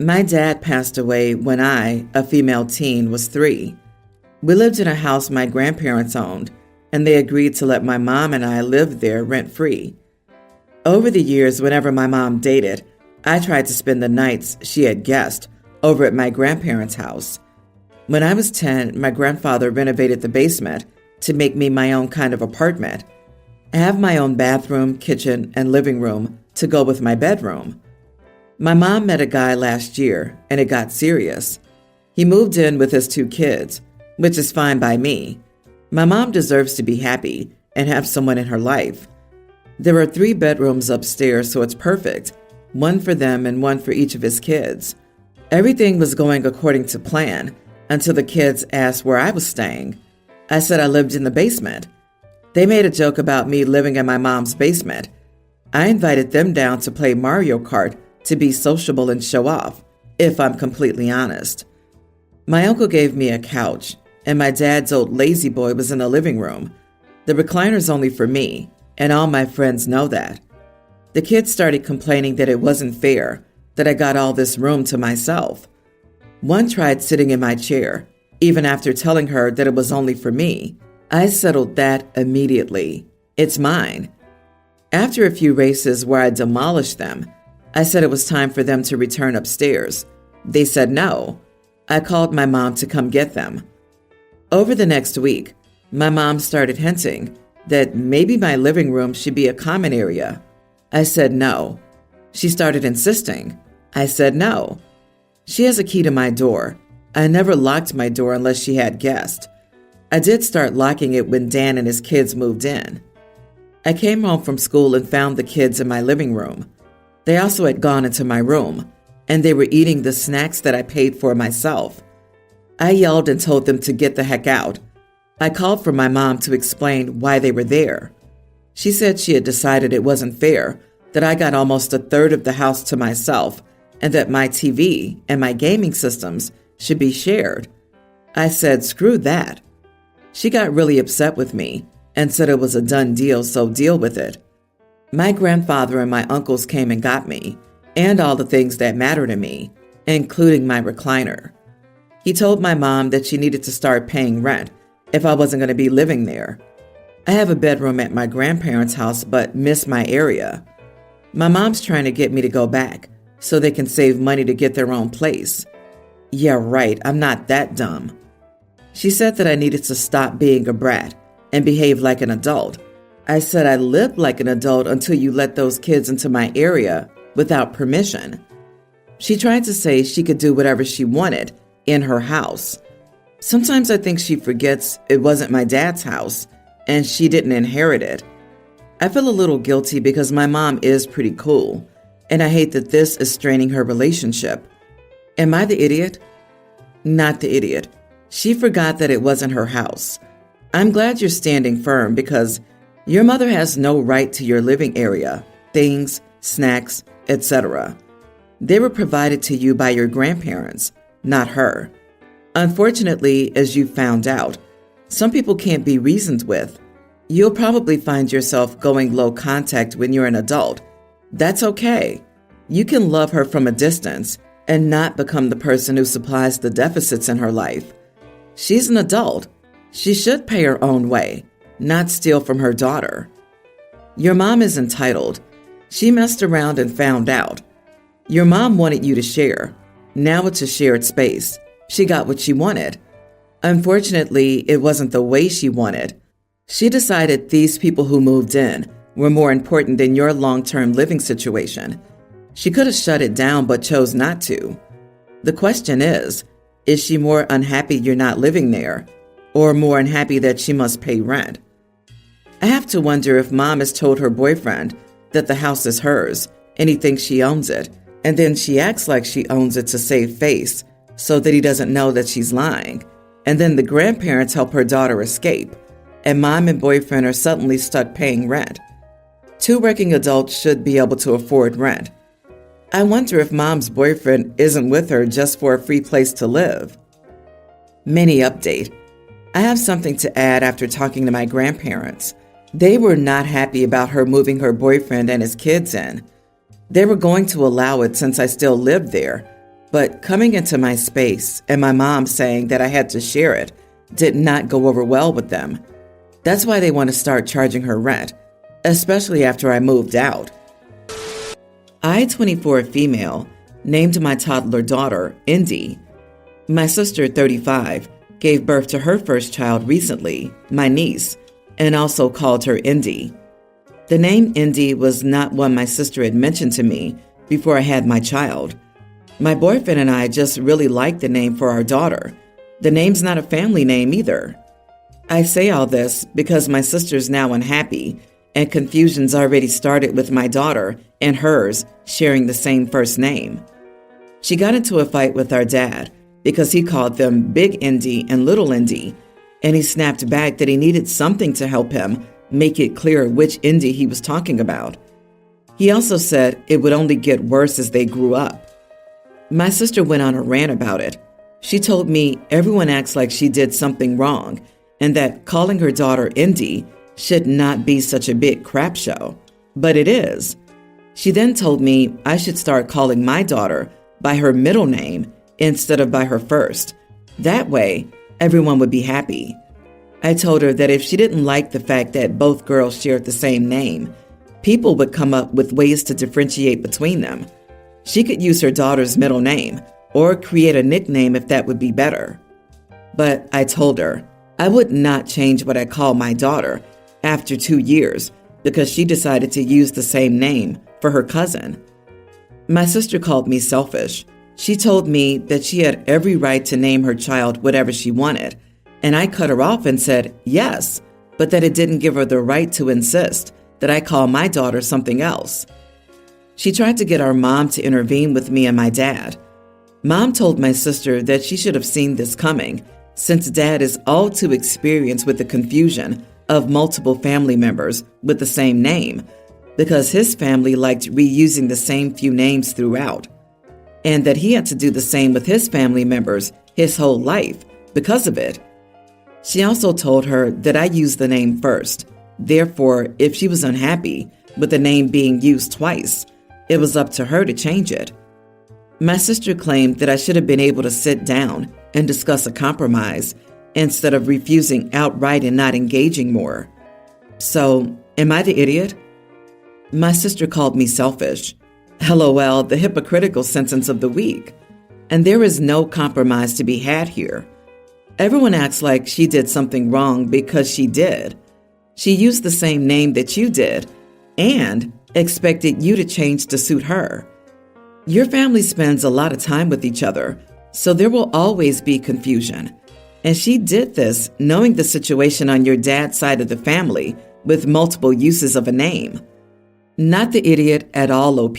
My dad passed away when I, a female teen, was 3. We lived in a house my grandparents owned, and they agreed to let my mom and I live there rent-free. Over the years, whenever my mom dated, I tried to spend the nights she had guessed over at my grandparents' house. When I was 10, my grandfather renovated the basement to make me my own kind of apartment. I have my own bathroom, kitchen, and living room to go with my bedroom. My mom met a guy last year, and it got serious. He moved in with his 2 kids, which is fine by me. My mom deserves to be happy and have someone in her life. There are 3 bedrooms upstairs, so it's perfect. 1 for them and 1 for each of his kids. Everything was going according to plan until the kids asked where I was staying. I said I lived in the basement. They made a joke about me living in my mom's basement. I invited them down to play Mario Kart to be sociable and show off, if I'm completely honest. My uncle gave me a couch, and my dad's old lazy boy was in the living room. The recliner's only for me, and all my friends know that. The kids started complaining that it wasn't fair, that I got all this room to myself. One tried sitting in my chair, even after telling her that it was only for me. I settled that immediately. It's mine. After a few races where I demolished them, I said it was time for them to return upstairs. They said no. I called my mom to come get them. Over the next week, my mom started hinting that maybe my living room should be a common area. I said no. She started insisting. I said no. She has a key to my door. I never locked my door unless she had guests. I did start locking it when Dan and his kids moved in. I came home from school and found the kids in my living room. They also had gone into my room, and they were eating the snacks that I paid for myself. I yelled and told them to get the heck out. I called for my mom to explain why they were there. She said she had decided it wasn't fair, that I got almost a third of the house to myself, and that my TV and my gaming systems should be shared. I said, screw that. She got really upset with me and said it was a done deal, so deal with it. My grandfather and my uncles came and got me, and all the things that matter to me, including my recliner. He told my mom that she needed to start paying rent if I wasn't going to be living there. I have a bedroom at my grandparents' house but miss my area. My mom's trying to get me to go back so they can save money to get their own place. Yeah, right, I'm not that dumb. She said that I needed to stop being a brat and behave like an adult. I said I lived like an adult until you let those kids into my area without permission. She tried to say she could do whatever she wanted in her house. Sometimes I think she forgets it wasn't my dad's house and she didn't inherit it. I feel a little guilty because my mom is pretty cool, and I hate that this is straining her relationship. Am I the idiot? Not the idiot. She forgot that it wasn't her house. I'm glad you're standing firm because your mother has no right to your living area, things, snacks, etc. They were provided to you by your grandparents, not her. Unfortunately, as you found out, some people can't be reasoned with. You'll probably find yourself going low contact when you're an adult. That's okay. You can love her from a distance and not become the person who supplies the deficits in her life. She's an adult. She should pay her own way, not steal from her daughter. Your mom is entitled. She messed around and found out. Your mom wanted you to share. Now it's a shared space. She got what she wanted. Unfortunately, it wasn't the way she wanted. She decided these people who moved in were more important than your long-term living situation. She could have shut it down but chose not to. The question is she more unhappy you're not living there, or more unhappy that she must pay rent? I have to wonder if mom has told her boyfriend that the house is hers and he thinks she owns it, and then she acts like she owns it to save face so that he doesn't know that she's lying. And then the grandparents help her daughter escape, and mom and boyfriend are suddenly stuck paying rent. 2 working adults should be able to afford rent. I wonder if mom's boyfriend isn't with her just for a free place to live. Mini update. I have something to add after talking to my grandparents. They were not happy about her moving her boyfriend and his kids in. They were going to allow it since I still lived there, But coming into my space and my mom saying that I had to share it did not go over well with them. That's why they want to start charging her rent, especially after I moved out. I, 24 female, named my toddler daughter Indy. My sister, 35, gave birth to her first child recently, my niece, and also called her Indy. The name Indy was not one my sister had mentioned to me before I had my child. My boyfriend and I just really liked the name for our daughter. The name's not a family name either. I say all this because my sister's now unhappy, and confusion's already started with my daughter and hers sharing the same first name. She got into a fight with our dad because he called them Big Indy and Little Indy, and he snapped back that he needed something to help him make it clear which Indy he was talking about. He also said it would only get worse as they grew up. My sister went on a rant about it. She told me everyone acts like she did something wrong and that calling her daughter Indy should not be such a big crap show. But it is. She then told me I should start calling my daughter by her middle name instead of by her first. That way, everyone would be happy. I told her that if she didn't like the fact that both girls shared the same name, people would come up with ways to differentiate between them. She could use her daughter's middle name or create a nickname if that would be better. But I told her I would not change what I call my daughter after 2 years because she decided to use the same name for her cousin. My sister called me selfish. She told me that she had every right to name her child whatever she wanted, and I cut her off and said yes, but that it didn't give her the right to insist that I call my daughter something else. She tried to get our mom to intervene with me and my dad. Mom told my sister that she should have seen this coming, since Dad is all too experienced with the confusion of multiple family members with the same name, because his family liked reusing the same few names throughout, and that he had to do the same with his family members his whole life because of it. She also told her that I used the name first. Therefore, if she was unhappy with the name being used twice, it was up to her to change it. My sister claimed that I should have been able to sit down and discuss a compromise instead of refusing outright and not engaging more. So, am I the idiot? My sister called me selfish. LOL, the hypocritical sentence of the week. And there is no compromise to be had here. Everyone acts like she did something wrong because she did. She used the same name that you did and expected you to change to suit her. Your family spends a lot of time with each other, so there will always be confusion. And she did this knowing the situation on your dad's side of the family with multiple uses of a name. Not the idiot at all, OP.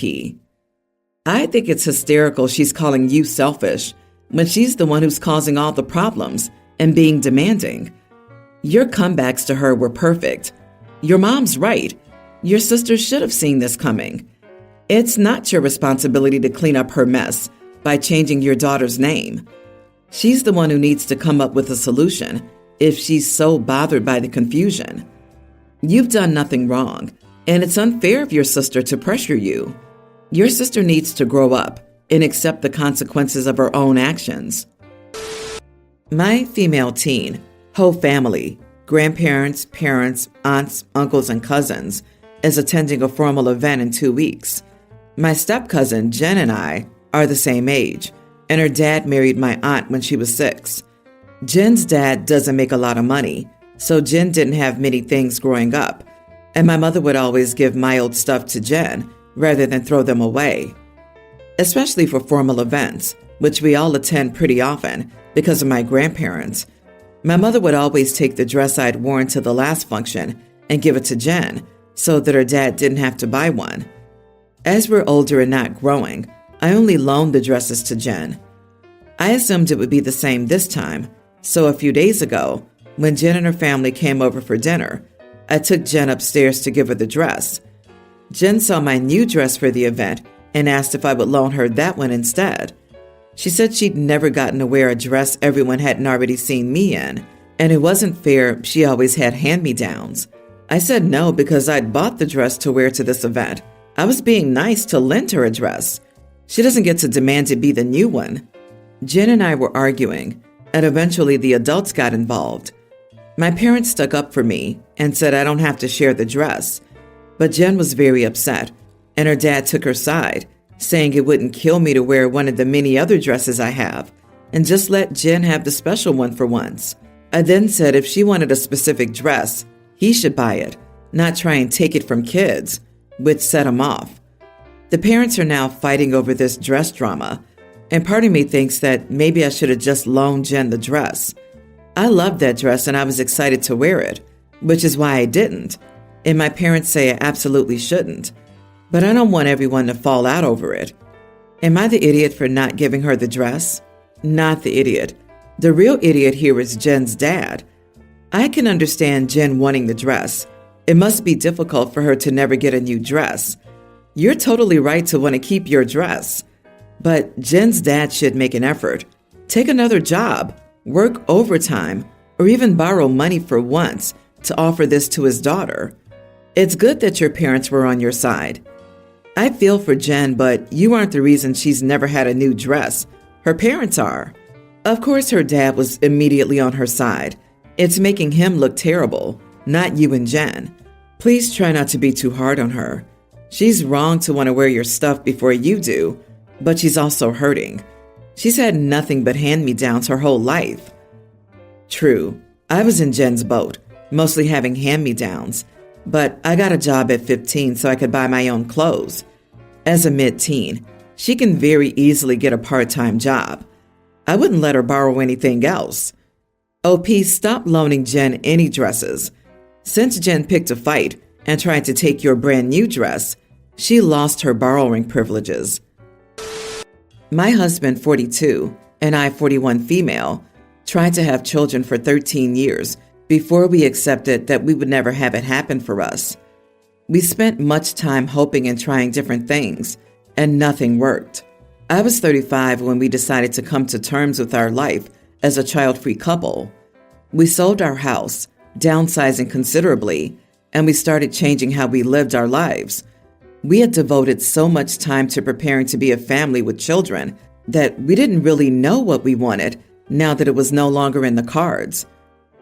I think it's hysterical she's calling you selfish when she's the one who's causing all the problems and being demanding. Your comebacks to her were perfect. Your mom's right. Your sister should have seen this coming. It's not your responsibility to clean up her mess by changing your daughter's name. She's the one who needs to come up with a solution if she's so bothered by the confusion. You've done nothing wrong, and it's unfair of your sister to pressure you. Your sister needs to grow up and accept the consequences of her own actions. My female teen, whole family, grandparents, parents, aunts, uncles, and cousins, is attending a formal event in 2 weeks. My step-cousin, Jen, and I are the same age, and her dad married my aunt when she was 6. Jen's dad doesn't make a lot of money, so Jen didn't have many things growing up, and my mother would always give my old stuff to Jen rather than throw them away. Especially for formal events, which we all attend pretty often because of my grandparents. My mother would always take the dress I'd worn to the last function and give it to Jen so that her dad didn't have to buy one. As we're older and not growing, I only loaned the dresses to Jen. I assumed it would be the same this time, so a few days ago, when Jen and her family came over for dinner, I took Jen upstairs to give her the dress. Jen saw my new dress for the event and asked if I would loan her that one instead. She said she'd never gotten to wear a dress everyone hadn't already seen me in, and it wasn't fair she always had hand-me-downs. I said no because I'd bought the dress to wear to this event. I was being nice to lend her a dress. She doesn't get to demand to be the new one. Jen and I were arguing, and eventually the adults got involved. My parents stuck up for me and said I don't have to share the dress, but Jen was very upset, and her dad took her side, saying it wouldn't kill me to wear one of the many other dresses I have, and just let Jen have the special one for once. I then said if she wanted a specific dress, he should buy it, not try and take it from kids, which set him off. The parents are now fighting over this dress drama, and part of me thinks that maybe I should have just loaned Jen the dress. I loved that dress and I was excited to wear it, which is why I didn't, and my parents say I absolutely shouldn't. But I don't want everyone to fall out over it. Am I the idiot for not giving her the dress? Not the idiot. The real idiot here is Jen's dad. I can understand Jen wanting the dress. It must be difficult for her to never get a new dress. You're totally right to want to keep your dress. But Jen's dad should make an effort. Take another job, work overtime, or even borrow money for once to offer this to his daughter. It's good that your parents were on your side. I feel for Jen, but you aren't the reason she's never had a new dress. Her parents are. Of course, her dad was immediately on her side. It's making him look terrible, not you and Jen. Please try not to be too hard on her. She's wrong to want to wear your stuff before you do, but she's also hurting. She's had nothing but hand-me-downs her whole life. True, I was in Jen's boat, mostly having hand-me-downs, but I got a job at 15 so I could buy my own clothes. As a mid-teen, she can very easily get a part-time job. I wouldn't let her borrow anything else. OP, stop loaning Jen any dresses. Since Jen picked a fight and tried to take your brand new dress, she lost her borrowing privileges. My husband, 42, and I, 41 female, tried to have children for 13 years before we accepted that we would never have it happen for us. We spent much time hoping and trying different things, and nothing worked. I was 35 when we decided to come to terms with our life as a child-free couple. We sold our house, downsizing considerably, and we started changing how we lived our lives. We had devoted so much time to preparing to be a family with children that we didn't really know what we wanted now that it was no longer in the cards.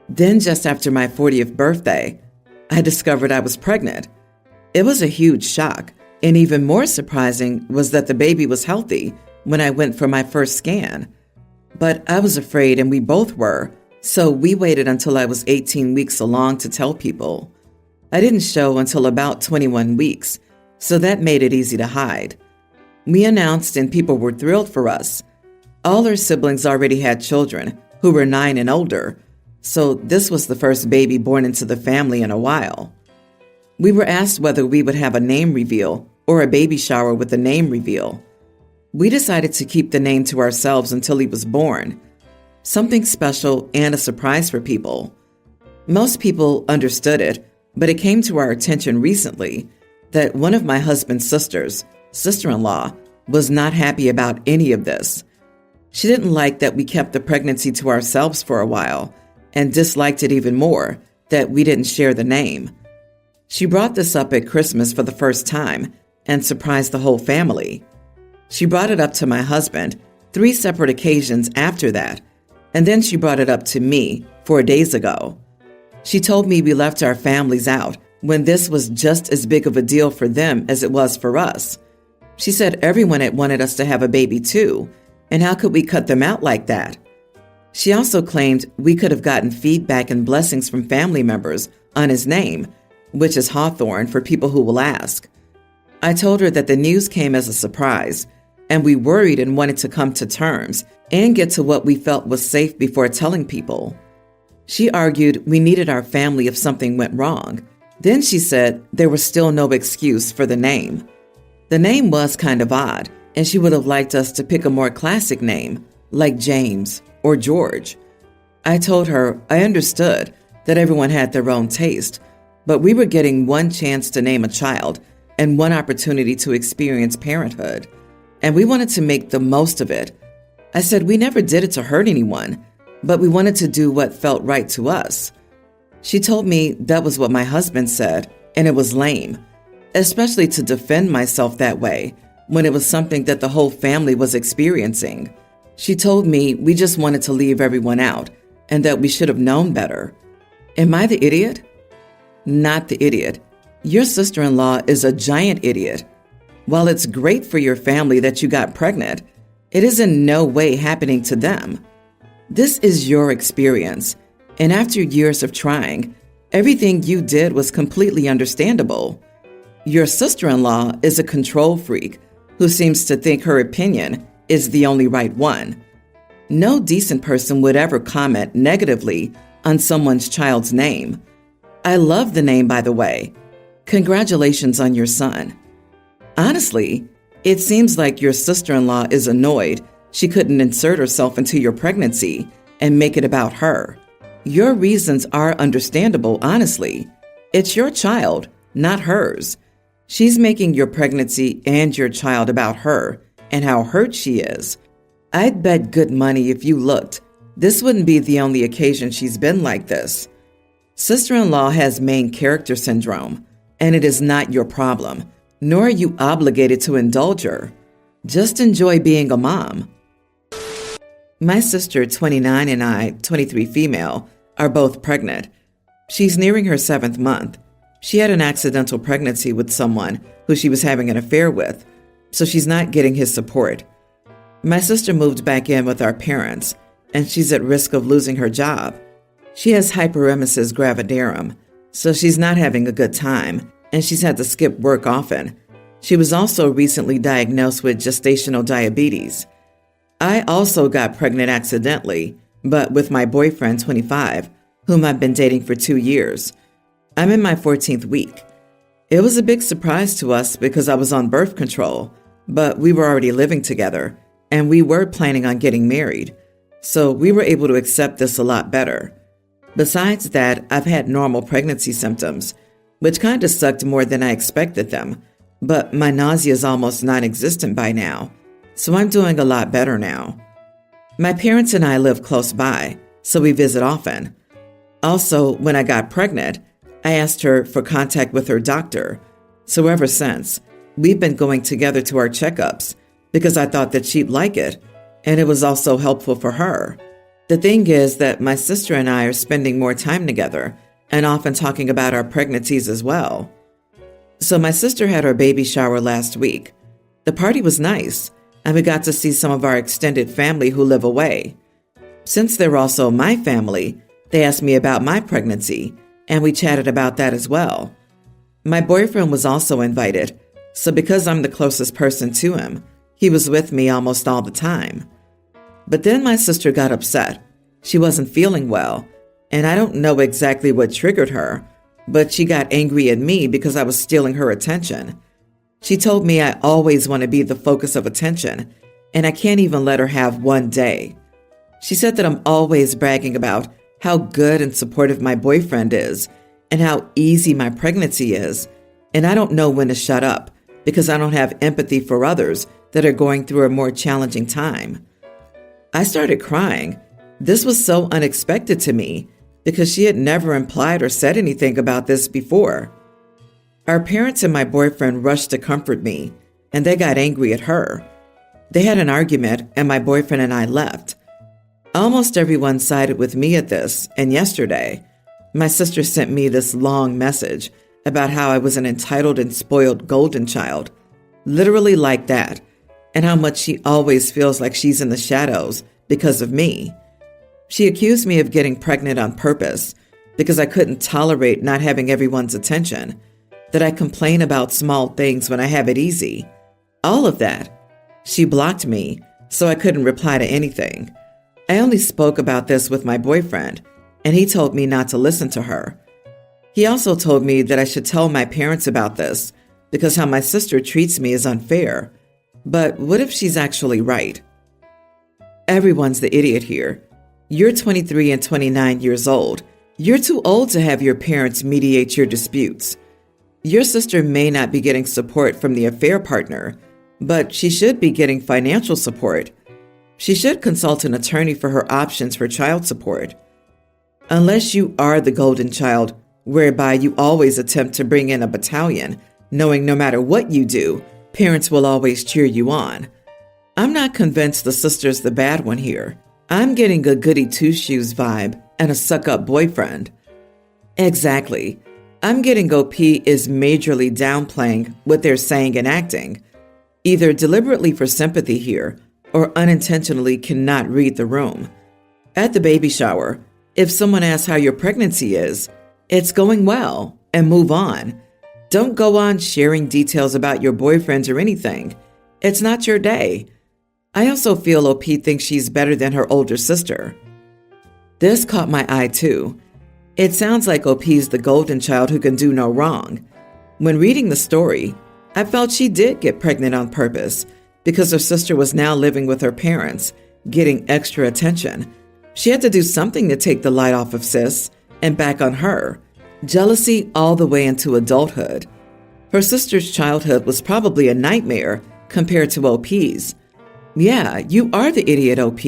Then, just after my 40th birthday, I discovered I was pregnant. It was a huge shock, and even more surprising was that the baby was healthy when I went for my first scan. But I was afraid, and we both were, so we waited until I was 18 weeks along to tell people. I didn't show until about 21 weeks, so that made it easy to hide. We announced, and people were thrilled for us. All our siblings already had children who were 9 and older, so this was the first baby born into the family in a while. We were asked whether we would have a name reveal or a baby shower with a name reveal. We decided to keep the name to ourselves until he was born. Something special and a surprise for people. Most people understood it, but it came to our attention recently that one of my husband's sisters, sister-in-law, was not happy about any of this. She didn't like that we kept the pregnancy to ourselves for a while and disliked it even more that we didn't share the name. She brought this up at Christmas for the first time and surprised the whole family. She brought it up to my husband 3 separate occasions after that, and then she brought it up to me 4 days ago. She told me we left our families out when this was just as big of a deal for them as it was for us. She said everyone had wanted us to have a baby too, and how could we cut them out like that? She also claimed we could have gotten feedback and blessings from family members on his name, which is Hawthorne for people who will ask. I told her that the news came as a surprise, and we worried and wanted to come to terms and get to what we felt was safe before telling people. She argued we needed our family if something went wrong. Then she said there was still no excuse for the name. The name was kind of odd, and she would have liked us to pick a more classic name, like James or George. I told her I understood that everyone had their own taste, but we were getting one chance to name a child and one opportunity to experience parenthood, and we wanted to make the most of it. I said we never did it to hurt anyone, but we wanted to do what felt right to us. She told me that was what my husband said, and it was lame, especially to defend myself that way when it was something that the whole family was experiencing. She told me we just wanted to leave everyone out and that we should have known better. Am I the idiot? Not the idiot. Your sister-in-law is a giant idiot. While it's great for your family that you got pregnant, it is in no way happening to them. This is your experience, and after years of trying, everything you did was completely understandable. Your sister-in-law is a control freak who seems to think her opinion is the only right one. No decent person would ever comment negatively on someone's child's name. I love the name, by the way. Congratulations on your son. Honestly, it seems like your sister-in-law is annoyed she couldn't insert herself into your pregnancy and make it about her. Your reasons are understandable, honestly. It's your child, not hers. She's making your pregnancy and your child about her and how hurt she is. I'd bet good money if you looked, this wouldn't be the only occasion she's been like this. Sister-in-law has main character syndrome, and it is not your problem, nor are you obligated to indulge her. Just enjoy being a mom. My sister, 29, and I, 23 female, are both pregnant. She's nearing her 7th month. She had an accidental pregnancy with someone who she was having an affair with, so she's not getting his support. My sister moved back in with our parents, and she's at risk of losing her job. She has hyperemesis gravidarum, so she's not having a good time, and she's had to skip work often. She was also recently diagnosed with gestational diabetes. I also got pregnant accidentally, but with my boyfriend, 25, whom I've been dating for 2 years. I'm in my 14th week. It was a big surprise to us because I was on birth control, but we were already living together, and we were planning on getting married, so we were able to accept this a lot better. Besides that, I've had normal pregnancy symptoms, which kind of sucked more than I expected them, but my nausea is almost non-existent by now, so I'm doing a lot better now. My parents and I live close by, so we visit often. Also, when I got pregnant, I asked her for contact with her doctor, so ever since, we've been going together to our checkups because I thought that she'd like it, and it was also helpful for her. The thing is that my sister and I are spending more time together and often talking about our pregnancies as well. So my sister had her baby shower last week. The party was nice, and we got to see some of our extended family who live away. Since they're also my family, they asked me about my pregnancy, and we chatted about that as well. My boyfriend was also invited, so because I'm the closest person to him, he was with me almost all the time. But then my sister got upset. She wasn't feeling well, and I don't know exactly what triggered her, but she got angry at me because I was stealing her attention. She told me I always want to be the focus of attention, and I can't even let her have one day. She said that I'm always bragging about how good and supportive my boyfriend is and how easy my pregnancy is, and I don't know when to shut up because I don't have empathy for others that are going through a more challenging time. I started crying. This was so unexpected to me because she had never implied or said anything about this before. Our parents and my boyfriend rushed to comfort me, and they got angry at her. They had an argument, and my boyfriend and I left. Almost everyone sided with me at this, and yesterday, my sister sent me this long message about how I was an entitled and spoiled golden child, literally like that, and how much she always feels like she's in the shadows because of me. She accused me of getting pregnant on purpose because I couldn't tolerate not having everyone's attention, that I complain about small things when I have it easy. All of that. She blocked me, so I couldn't reply to anything. I only spoke about this with my boyfriend, and he told me not to listen to her. He also told me that I should tell my parents about this because how my sister treats me is unfair. But what if she's actually right? Everyone's the idiot here. You're 23 and 29 years old. You're too old to have your parents mediate your disputes. Your sister may not be getting support from the affair partner, but she should be getting financial support. She should consult an attorney for her options for child support. Unless you are the golden child, whereby you always attempt to bring in a battalion, knowing no matter what you do, Parents will always cheer you on. I'm not convinced the sister's the bad one here. I'm getting a goody two-shoes vibe and a suck-up boyfriend. Exactly. I'm getting OP is majorly downplaying what they're saying and acting, either deliberately for sympathy here or unintentionally cannot read the room. At the baby shower, if someone asks how your pregnancy is, it's going well, and move on. Don't go on sharing details about your boyfriends or anything. It's not your day. I also feel OP thinks she's better than her older sister. This caught my eye too. It sounds like OP's the golden child who can do no wrong. When reading the story, I felt she did get pregnant on purpose because her sister was now living with her parents, getting extra attention. She had to do something to take the light off of sis and back on her. Jealousy all the way into adulthood. Her sister's childhood was probably a nightmare compared to OP's. Yeah, you are the idiot, OP.